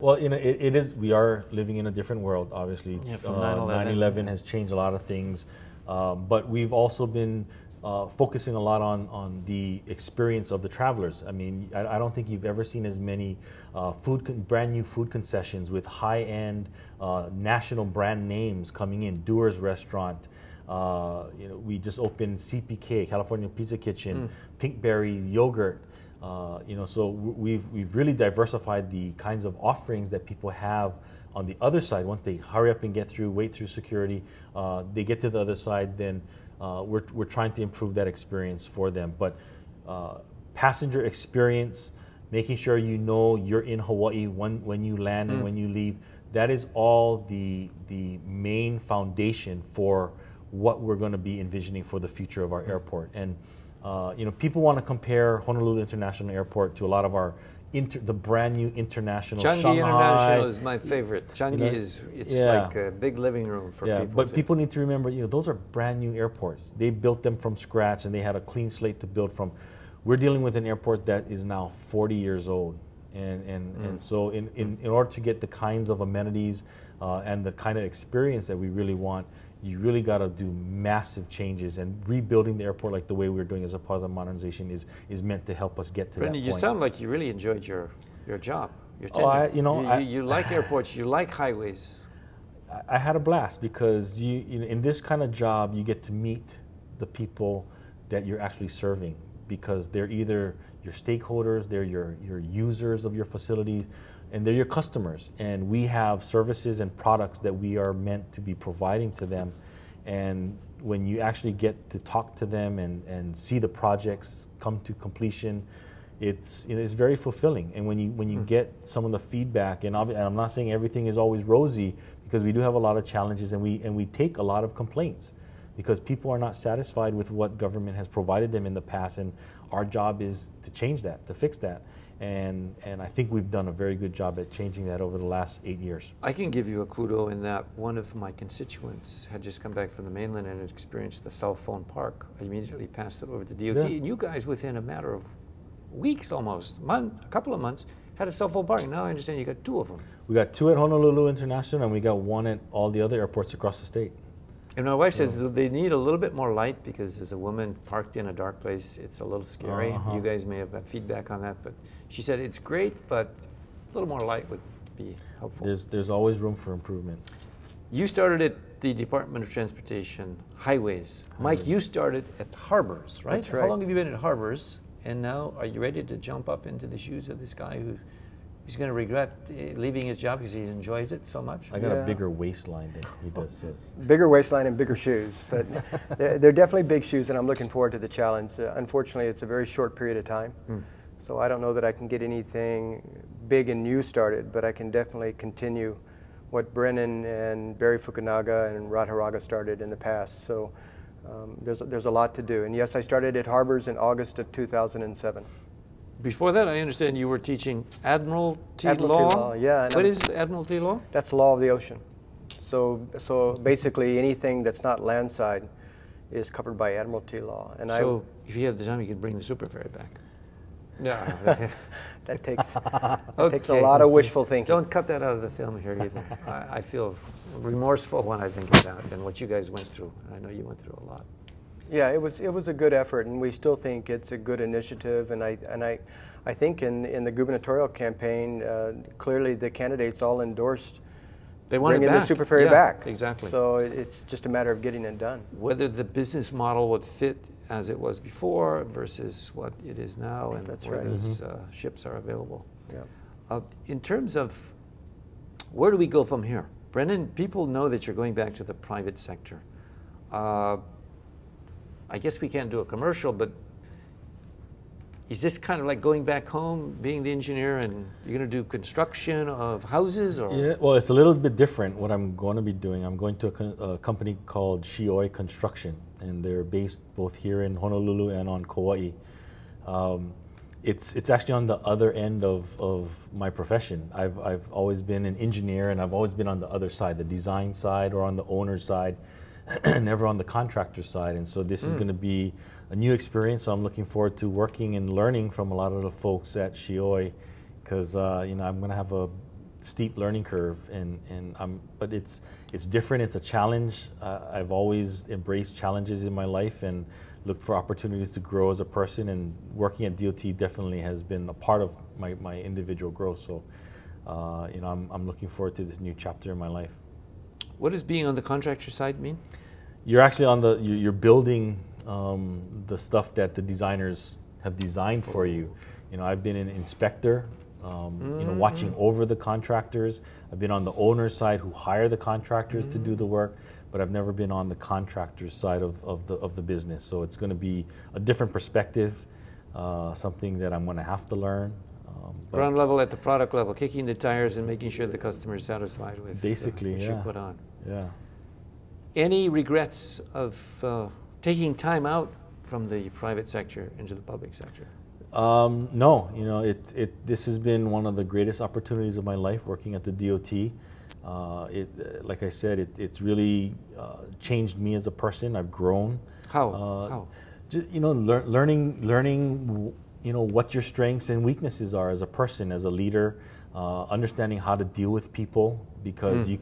Well, it is. We are living in a different world, obviously. Yeah, from 9/11. 9/11 has changed a lot of things, but we've also been focusing a lot on the experience of the travelers. I mean, I don't think you've ever seen as many brand new food concessions with high-end national brand names coming in. Dewar's Restaurant. We just opened CPK, California Pizza Kitchen, Pinkberry Yogurt. So we've really diversified the kinds of offerings that people have on the other side. Once they hurry up and wait through security, they get to the other side, then we're trying to improve that experience for them. But passenger experience, making sure you're in Hawaii when you land and when you leave, that is all the main foundation for what we're going to be envisioning for the future of our airport. And people want to compare Honolulu International Airport to a lot of our the brand new international Changi Shanghai. International is my favorite. Changi it's like a big living room for people. But people need to remember, those are brand new airports. They built them from scratch, and they had a clean slate to build from. We're dealing with an airport that is now 40 years old, and so in order to get the kinds of amenities and the kind of experience that we really want, you really got to do massive changes, and rebuilding the airport like the way we're doing as a part of the modernization is meant to help us get to Brendan, that point. you sound like you really enjoyed your job, your tenure. You like airports, you like highways. I had a blast because in this kind of job, you get to meet the people that you're actually serving, because they're either your stakeholders, they're your users of your facilities, and they're your customers. And we have services and products that we are meant to be providing to them. And when you actually get to talk to them and see the projects come to completion, it's very fulfilling. And when you get some of the feedback, and I'm not saying everything is always rosy, because we do have a lot of challenges, and we take a lot of complaints, because people are not satisfied with what government has provided them in the past, and our job is to change that, to fix that. And I think we've done a very good job at changing that over the last 8 years. I can give you a kudo in that one of my constituents had just come back from the mainland and had experienced the cell phone park. I immediately passed it over to D.O.T. Yeah. And you guys, within a matter of weeks almost, a couple of months, had a cell phone park. Now I understand you got 2 of them. We got 2 at Honolulu International, and we got 1 at all the other airports across the state. And my wife says they need a little bit more light, because as a woman parked in a dark place, it's a little scary. You guys may have got feedback on that, but she said it's great, but a little more light would be helpful. There's always room for improvement. You started at the Department of Transportation, Highways. Mike, you started at Harbors, right? That's right. How long have you been at Harbors? And now, are you ready to jump up into the shoes of this guy who's going to regret leaving his job because he enjoys it so much? I got a bigger waistline than he does. Bigger waistline and bigger shoes, but they're definitely big shoes, and I'm looking forward to the challenge. Unfortunately, it's a very short period of time, so I don't know that I can get anything big and new started, but I can definitely continue what Brennan and Barry Fukunaga and Rod Haraga started in the past. So there's a lot to do. And yes, I started at Harbors in August of 2007. Before that, I understand you were teaching Admiralty Law. Yeah. What is Admiralty Law? That's law of the ocean. So basically anything that's not landside is covered by Admiralty Law. And so if you had the time, you could bring the super ferry back. Yeah. That takes a lot of wishful thinking. Don't cut that out of the film here either. I feel remorseful when I think about it and what you guys went through. I know you went through a lot. Yeah, it was a good effort, and we still think it's a good initiative. And I think in the gubernatorial campaign, clearly the candidates all endorsed bringing the super ferry back. Exactly. So it's just a matter of getting it done. Whether the business model would fit as it was before versus what it is now, and where those ships are available. Yeah. In terms of where do we go from here? Brennan, people know that you're going back to the private sector. I guess we can't do a commercial, but is this kind of like going back home, being the engineer, and you're going to do construction of houses? Or? Yeah, well, it's a little bit different what I'm going to be doing. I'm going to a company called Shioi Construction, and they're based both here in Honolulu and on Kauai. It's actually on the other end of my profession. I've always been an engineer, and I've always been on the other side, the design side or on the owner's side, never on the contractor side. And so this is going to be a new experience. So I'm looking forward to working and learning from a lot of the folks at Shioi, because I'm going to have a steep learning curve, but it's different. It's a challenge. I've always embraced challenges in my life and looked for opportunities to grow as a person. And working at D.O.T. definitely has been a part of my individual growth. So, I'm looking forward to this new chapter in my life. What does being on the contractor side mean? You're actually you're building the stuff that the designers have designed for you. I've been an inspector. Watching over the contractors. I've been on the owner's side who hire the contractors to do the work, but I've never been on the contractor's side of the business. So it's going to be a different perspective, something that I'm going to have to learn. Ground level at the product level, kicking the tires and making sure the customer is satisfied with basically what yeah. you put on. Yeah. Any regrets of taking time out from the private sector into the public sector? No, this has been one of the greatest opportunities of my life working at the D.O.T. Like I said, it's really changed me as a person. I've grown. How? Learning what your strengths and weaknesses are as a person, as a leader, understanding how to deal with people, because you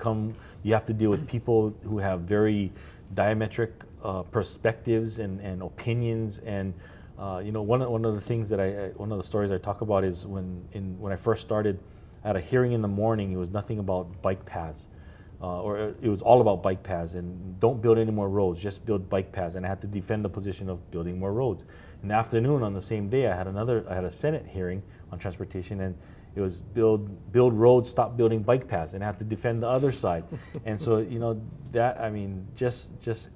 have to deal with people who have very diametric perspectives and opinions. And one of the things that one of the stories I talk about is when I first started, I had a hearing in the morning. It was nothing about bike paths, or it was all about bike paths and don't build any more roads, just build bike paths. And I had to defend the position of building more roads. In the afternoon, on the same day, I had a Senate hearing on transportation, and it was build roads, stop building bike paths, and I had to defend the other side. And so just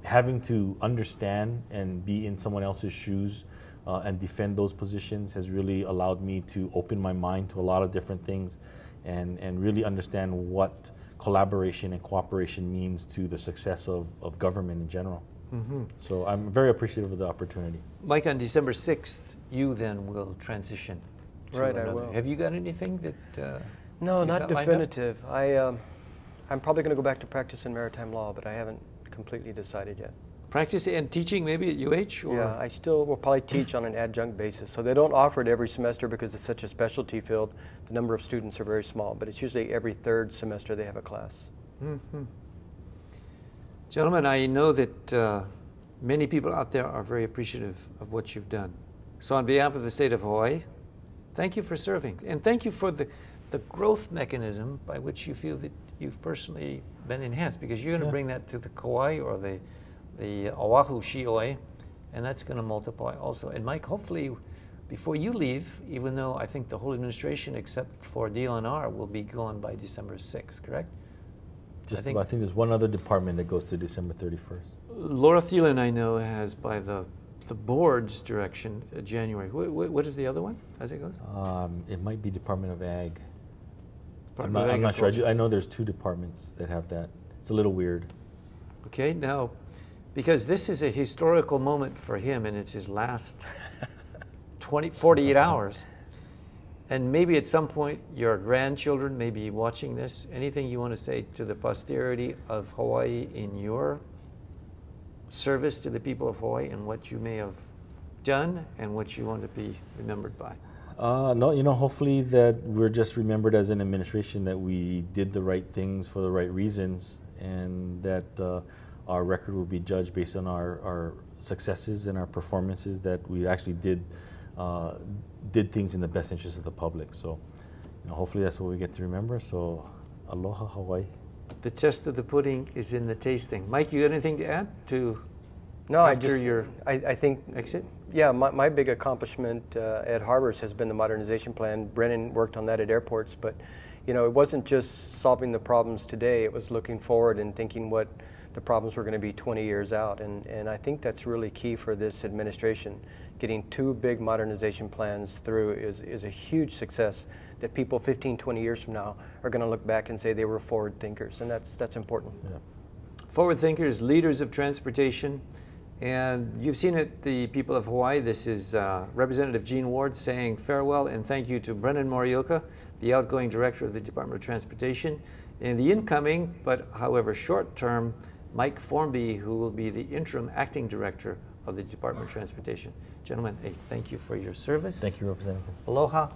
having to understand and be in someone else's shoes and defend those positions has really allowed me to open my mind to a lot of different things and really understand what collaboration and cooperation means to the success of government in general. So I'm very appreciative of the opportunity. Mike, on December 6th, you then will transition to Right, another. I will. Have you got anything that No, you've not got lined up? definitive. I'm probably going to go back to practice in maritime law, but I haven't completely decided yet. Practice and teaching maybe at UH? Or? Yeah, I still will probably teach on an adjunct basis. So they don't offer it every semester because it's such a specialty field. The number of students are very small, but it's usually every third semester they have a class. Gentlemen, I know that many people out there are very appreciative of what you've done. So on behalf of the state of Hawaii, thank you for serving. And thank you for the growth mechanism by which you feel that you've personally been enhanced, because you're going to bring that to the Kauai or the Oahu Shi'oi, and that's going to multiply also. And Mike, hopefully before you leave, even though I think the whole administration except for DLNR will be gone by December 6th, correct? I think there's one other department that goes to December 31st. Laura Thielen, I know, has by the board's direction January. What is the other one as it goes? It might be Department of Ag. I'm Department of not sure. Agriculture. I know there's two departments that have that. It's a little weird. Okay, now, because this is a historical moment for him, and it's his last 48 hours. And maybe at some point your grandchildren may be watching this. Anything you want to say to the posterity of Hawaii in your service to the people of Hawaii and what you may have done and what you want to be remembered by? No, hopefully that we're just remembered as an administration that we did the right things for the right reasons, and that our record will be judged based on our successes and our performances, that we actually did things in the best interest of the public. So, hopefully that's what we get to remember. So, aloha Hawaii. The test of the pudding is in the tasting. Mike, you got anything to add to No, after your I think exit? Yeah, my big accomplishment at harbors has been the modernization plan. Brennan worked on that at airports, but it wasn't just solving the problems today. It was looking forward and thinking what the problems were going to be 20 years out. And I think that's really key for this administration. Getting two big modernization plans through is a huge success that people 15, 20 years from now are going to look back and say they were forward thinkers, and that's important. Yeah. Forward thinkers, leaders of transportation. And you've seen it, the people of Hawaii. This is Representative Gene Ward saying farewell and thank you to Brennon Morioka, the outgoing director of the Department of Transportation, and the incoming, but however short-term, Mike Formby, who will be the interim acting director of the Department of Transportation. Gentlemen, hey, thank you for your service. Thank you, Representative. Aloha.